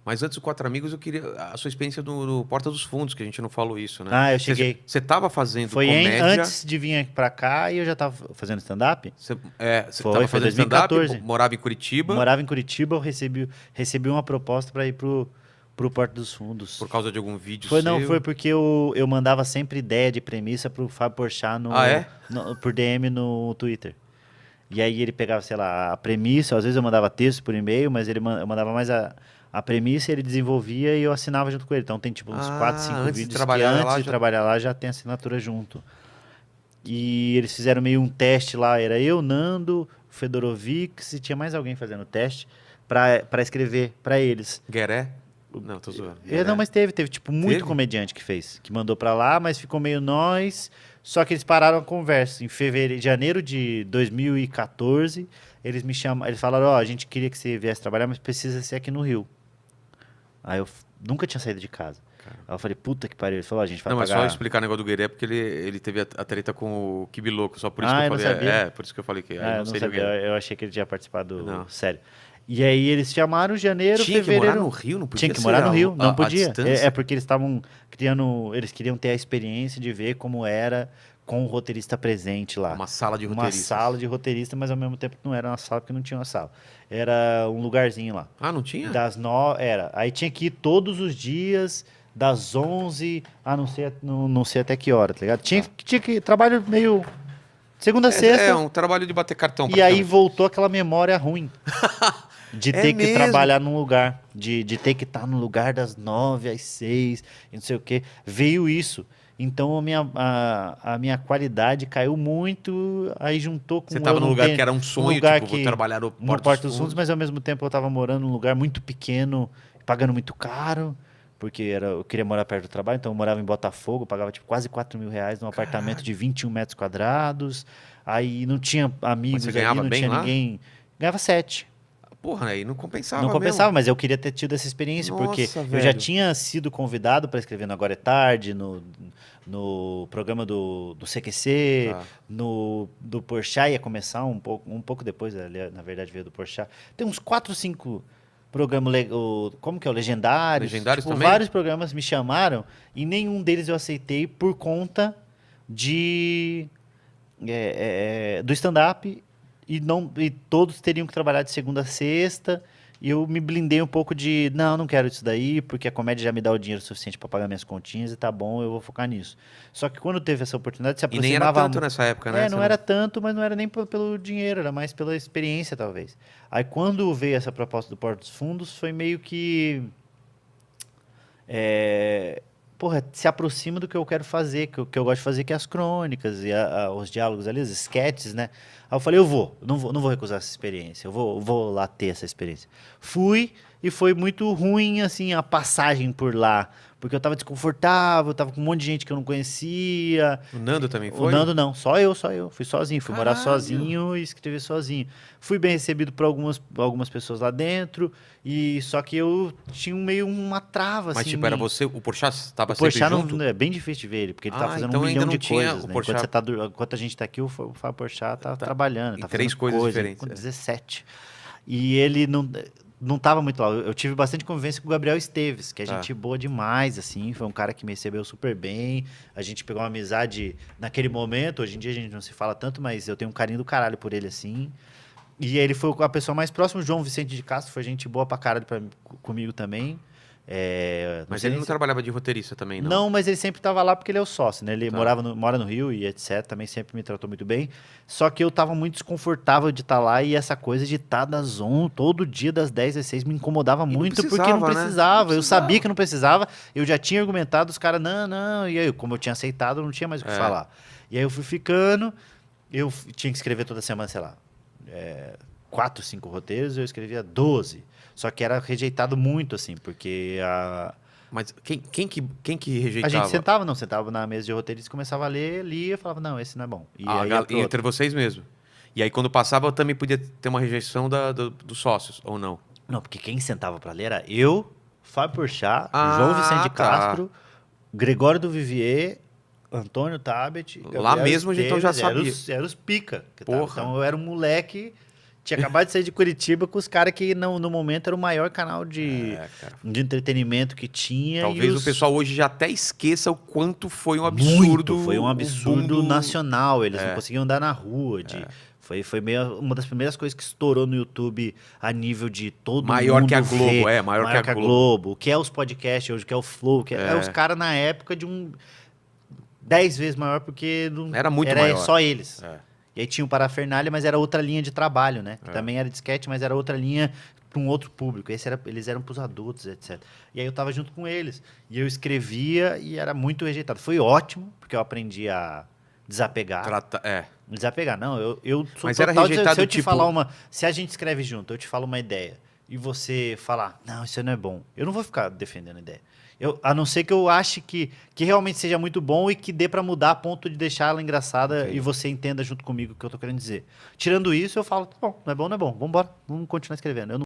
Mas antes do Quatro Amigos, eu queria a sua experiência no Porta dos Fundos, que a gente não falou isso, né? Ah, eu cheguei. Você tava fazendo Foi comédia... antes de vir pra cá e eu já tava fazendo stand-up? Você Foi tava fazendo 2014. stand-up, morava em Curitiba, Morava em Curitiba, eu recebi uma proposta pra ir pro Porta dos Fundos. por causa de algum vídeo Não, seu. foi porque eu mandava sempre ideia de premissa pro Fábio Porchat Ah, é? por DM no Twitter. E aí ele pegava, sei lá, a premissa, às vezes eu mandava texto por e-mail, mas eu mandava mais a premissa, ele desenvolvia e eu assinava junto com ele. Então tem tipo uns 4, 5 antes de vídeos que trabalhar antes lá de já- trabalhar lá já tem assinatura junto. E eles fizeram meio um teste lá, era eu, Nando, Fedorovics e tinha mais alguém fazendo o teste pra escrever pra eles. Gueré? Não, tô zoando. Não, mas teve tipo muito Teve? comediante que fez, que mandou pra lá, mas ficou meio nós. Só que eles pararam a conversa em janeiro de 2014. Eles me chamaram, eles falaram: ó, a gente queria que você viesse trabalhar, mas precisa ser aqui no Rio. Aí eu nunca tinha saído de casa. Aí eu falei: puta que pariu. Ele falou: ó, a gente vai Não, mas pagar. só explicar o negócio do Gueré, porque ele teve a treta com o Kibi Louco, só por isso que Ah, eu eu não falei. sabia. Por isso que eu falei que aí Ah, eu não não seria o sabia. Gueré. Eu achei que ele tinha participado Não. sério. E aí eles chamaram janeiro, Tinha que fevereiro. morar no Rio, não podia Tinha que ser morar no a- Rio, não a podia. distância? Porque eles estavam criando, eles queriam ter a experiência de ver como era com o roteirista presente lá. Uma sala de Uma roteiristas. sala de roteirista, mas ao mesmo tempo não era uma sala porque não tinha uma sala. Era um lugarzinho lá. Ah, não tinha? Era. Aí tinha que ir todos os dias, das 11 a não sei até que hora, tá ligado? Tinha que trabalho meio segunda a sexta. É um trabalho de bater cartão. E aí praticamente. voltou aquela memória ruim. De É ter que mesmo? trabalhar num lugar. De ter que estar no lugar das 9 às 6, e não sei o quê. Veio isso. Então a minha qualidade caiu muito. Aí juntou com Você tava eu num não lugar ter- que era um um sonho, lugar tipo, vou trabalhar no no Porta Porta dos dos Fundos, Fundos. mas ao mesmo tempo eu estava morando num lugar muito pequeno, pagando muito caro. Porque eu queria morar perto do trabalho, então eu morava em Botafogo, pagava tipo quase R$ 4.000 num apartamento de 21 metros quadrados. Aí não tinha amigos você ali, ganhava não bem tinha lá? ninguém. Ganhava 7. Porra, aí não compensava Não compensava, mesmo. mas eu queria ter tido essa experiência, porque Nossa, eu já velho. tinha sido convidado para escrever no Agora é Tarde, no programa do CQC, Tá. do Porchat ia começar um pouco depois, ali, na verdade veio do Porchat. Tem uns 4, 5 programas, como que é, o Legendários? Legendários Tipo, também? vários programas me chamaram e nenhum deles eu aceitei por conta do stand-up e todos teriam que trabalhar de segunda a sexta. E eu me blindei um pouco de, não quero isso daí, porque a comédia já me dá o dinheiro suficiente para pagar minhas continhas e tá bom, eu vou focar nisso. Só que quando teve essa oportunidade, se E nem era aproximava. tanto nessa época, né? Não Você era tanto, mas não era nem pelo dinheiro, era mais pela experiência, talvez. Aí quando veio essa proposta do Porta dos Fundos, foi meio que. Se aproxima do que eu quero fazer, que eu gosto de fazer, que é as crônicas e os diálogos ali, os sketches, né? Aí eu falei, não vou recusar essa experiência, eu vou lá ter essa experiência. Fui e foi muito ruim, assim, a passagem por lá, porque eu tava desconfortável, eu tava com um monte de gente que eu não conhecia. O Nando também O foi? Nando não, só eu. Fui sozinho, fui morar Caralho. sozinho e escrever sozinho. Fui bem recebido por algumas pessoas lá dentro, e só que eu tinha meio uma trava, Mas, assim. tipo, era você, o Porchat estava O sempre Porchat junto? é bem difícil de ver ele, porque ele tá fazendo então um ainda milhão não de tinha coisas, o né? Porchat. Enquanto a gente tá aqui, o Fábio Porchat tá trabalhando, Em tá três fazendo coisas coisa, diferentes, com é. 17. E ele não tava muito lá. Eu tive bastante convivência com o Gabriel Esteves, que é Tá. gente boa demais, assim. Foi um cara que me recebeu super bem. A gente pegou uma amizade naquele momento. Hoje em dia a gente não se fala tanto, mas eu tenho um carinho do caralho por ele, assim. E ele foi a pessoa mais próxima. O João Vicente de Castro foi gente boa pra caralho comigo também. Mas sei ele nem não se- trabalhava de roteirista também, não? Não, mas ele sempre estava lá porque ele é o sócio, né? Ele Tá. mora no Rio e etc. Também sempre me tratou muito bem. Só que eu tava muito desconfortável de estar lá e essa coisa de estar das 11, todo dia das 10 às 6 me incomodava não muito porque precisava, não né? precisava. Não Eu sabia precisava. que não precisava, eu já tinha argumentado, os caras, não. E aí, como eu tinha aceitado, eu não tinha mais o que falar. E aí eu fui ficando, tinha que escrever toda semana, sei lá, 4, 5 roteiros, eu escrevia 12. Só que era rejeitado muito, assim, porque Mas quem que a rejeitava? gente sentava na mesa de roteiristas, começava a ler, lia e falava, não, esse não é bom. E aí ia pro outro. Entre vocês mesmo. E aí, quando passava, também podia ter uma rejeição dos sócios, ou não? Não, porque quem sentava pra ler era eu, Fábio Porchat, João Vicente de tá. Castro, Gregório do Vivier, Antônio Tabet, Lá mesmo a gente então já Esteves, sabia. Era os pica. Porra. Então eu era um moleque Tinha acabado de sair de Curitiba com os caras que no momento era o maior canal Cara. de entretenimento que tinha. Talvez e o pessoal hoje já até esqueça o quanto foi um absurdo. Muito, foi um o absurdo boom do- nacional. Eles não conseguiam andar na rua. Foi meio uma das primeiras coisas que estourou no YouTube a nível de todo Maior mundo que a Globo, ver, maior que a Globo. O que é os podcasts hoje, o que é o Flow, que é os caras na época de 10 vezes maior, porque Era muito maior. só eles. É. E aí tinha o Parafernália, mas era outra linha de trabalho, né? Que também era de sketch, mas era outra linha para um outro público. Eles eram para os adultos, etc. E aí eu tava junto com eles. E eu escrevia e era muito rejeitado. Foi ótimo, porque eu aprendi a desapegar. Desapegar, não. Eu sou Mas era total rejeitado, se eu te tipo- falar se a gente escreve junto, eu te falo uma ideia e você falar, não, isso não é bom. Eu não vou ficar defendendo a ideia. A não ser que eu ache que realmente seja muito bom e que dê pra mudar a ponto de deixar ela engraçada Entendi. e você entenda junto comigo o que eu tô querendo dizer. Tirando isso, eu falo, tá bom, não é bom, não é bom. Vamos embora, vamos continuar escrevendo. Eu não